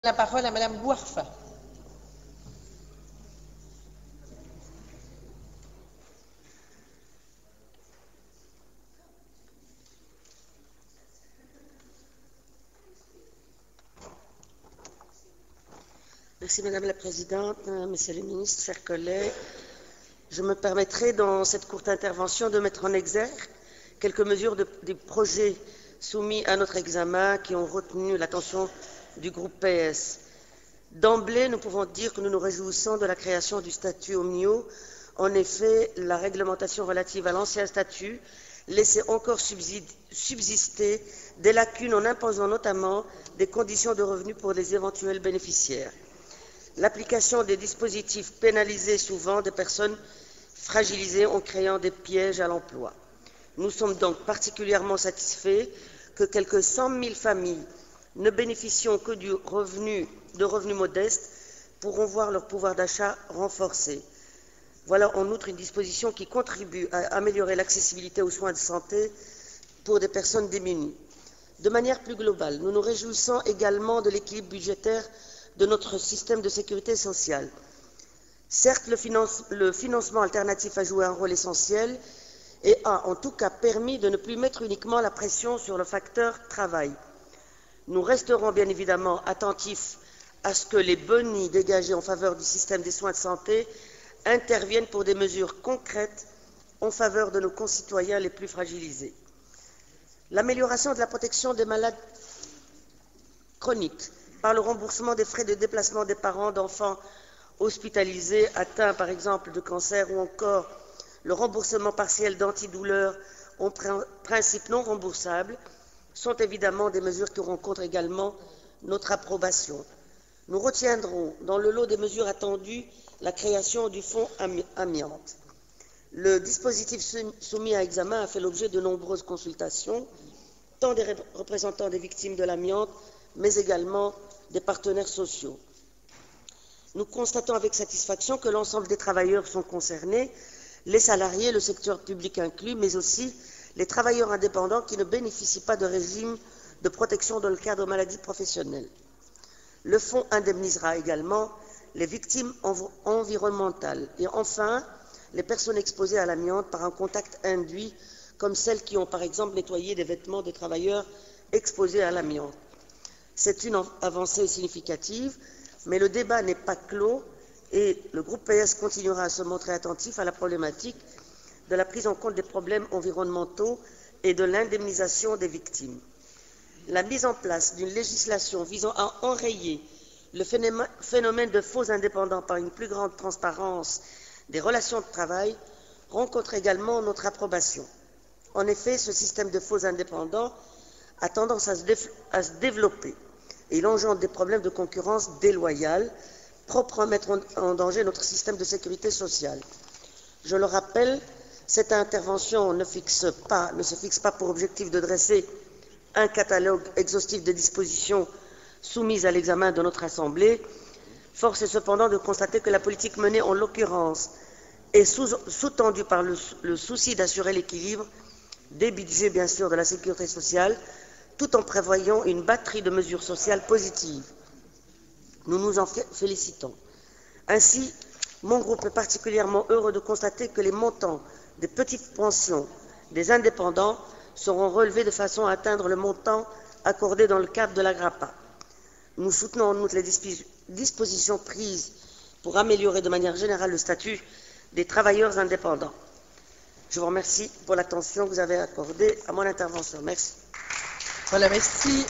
La parole à Madame Bouarfa. Merci Madame la Présidente, Messieurs les ministres, chers collègues. Je me permettrai dans cette courte intervention de mettre en exergue quelques mesures des projets soumis à notre examen qui ont retenu l'attention du groupe PS. D'emblée, nous pouvons dire que nous nous réjouissons de la création du statut Omnio. En effet, la réglementation relative à l'ancien statut laissait encore subsister des lacunes en imposant notamment des conditions de revenus pour les éventuels bénéficiaires. L'application des dispositifs pénalisait souvent des personnes fragilisées en créant des pièges à l'emploi. Nous sommes donc particulièrement satisfaits que quelques 100 000 familles ne bénéficiant que de revenus modestes pourront voir leur pouvoir d'achat renforcé. Voilà en outre une disposition qui contribue à améliorer l'accessibilité aux soins de santé pour des personnes démunies. De manière plus globale, nous nous réjouissons également de l'équilibre budgétaire de notre système de sécurité sociale. Certes, le financement alternatif a joué un rôle essentiel et a en tout cas permis de ne plus mettre uniquement la pression sur le facteur travail. Nous resterons bien évidemment attentifs à ce que les bonis dégagés en faveur du système des soins de santé interviennent pour des mesures concrètes en faveur de nos concitoyens les plus fragilisés. L'amélioration de la protection des malades chroniques par le remboursement des frais de déplacement des parents d'enfants hospitalisés atteints par exemple de cancer ou encore le remboursement partiel d'antidouleurs en principe non remboursables sont évidemment des mesures qui rencontrent également notre approbation. Nous retiendrons dans le lot des mesures attendues la création du fonds amiante. Le dispositif soumis à examen a fait l'objet de nombreuses consultations, tant des représentants des victimes de l'amiante, mais également des partenaires sociaux. Nous constatons avec satisfaction que l'ensemble des travailleurs sont concernés, les salariés, le secteur public inclus, mais aussi les travailleurs indépendants qui ne bénéficient pas de régime de protection dans le cadre de maladies professionnelles. Le fonds indemnisera également les victimes environnementales et enfin les personnes exposées à l'amiante par un contact induit, comme celles qui ont par exemple nettoyé des vêtements de travailleurs exposés à l'amiante. C'est une avancée significative, mais le débat n'est pas clos et le groupe PS continuera à se montrer attentif à la problématique de la prise en compte des problèmes environnementaux et de l'indemnisation des victimes. La mise en place d'une législation visant à enrayer le phénomène de faux indépendants par une plus grande transparence des relations de travail rencontre également notre approbation. En effet, ce système de faux indépendants a tendance à se développer et il engendre des problèmes de concurrence déloyale propres à mettre en danger notre système de sécurité sociale. Je le rappelle, cette intervention ne se fixe pas pour objectif de dresser un catalogue exhaustif de dispositions soumises à l'examen de notre Assemblée. Force est cependant de constater que la politique menée en l'occurrence est sous-tendue par le souci d'assurer l'équilibre des budgets, bien sûr, de la sécurité sociale, tout en prévoyant une batterie de mesures sociales positives. Nous nous en félicitons. Ainsi, mon groupe est particulièrement heureux de constater que les montants des petites pensions des indépendants seront relevés de façon à atteindre le montant accordé dans le cadre de l'AGRAPA. Nous soutenons en outre les dispositions prises pour améliorer de manière générale le statut des travailleurs indépendants. Je vous remercie pour l'attention que vous avez accordée à mon intervention. Merci. Voilà, merci.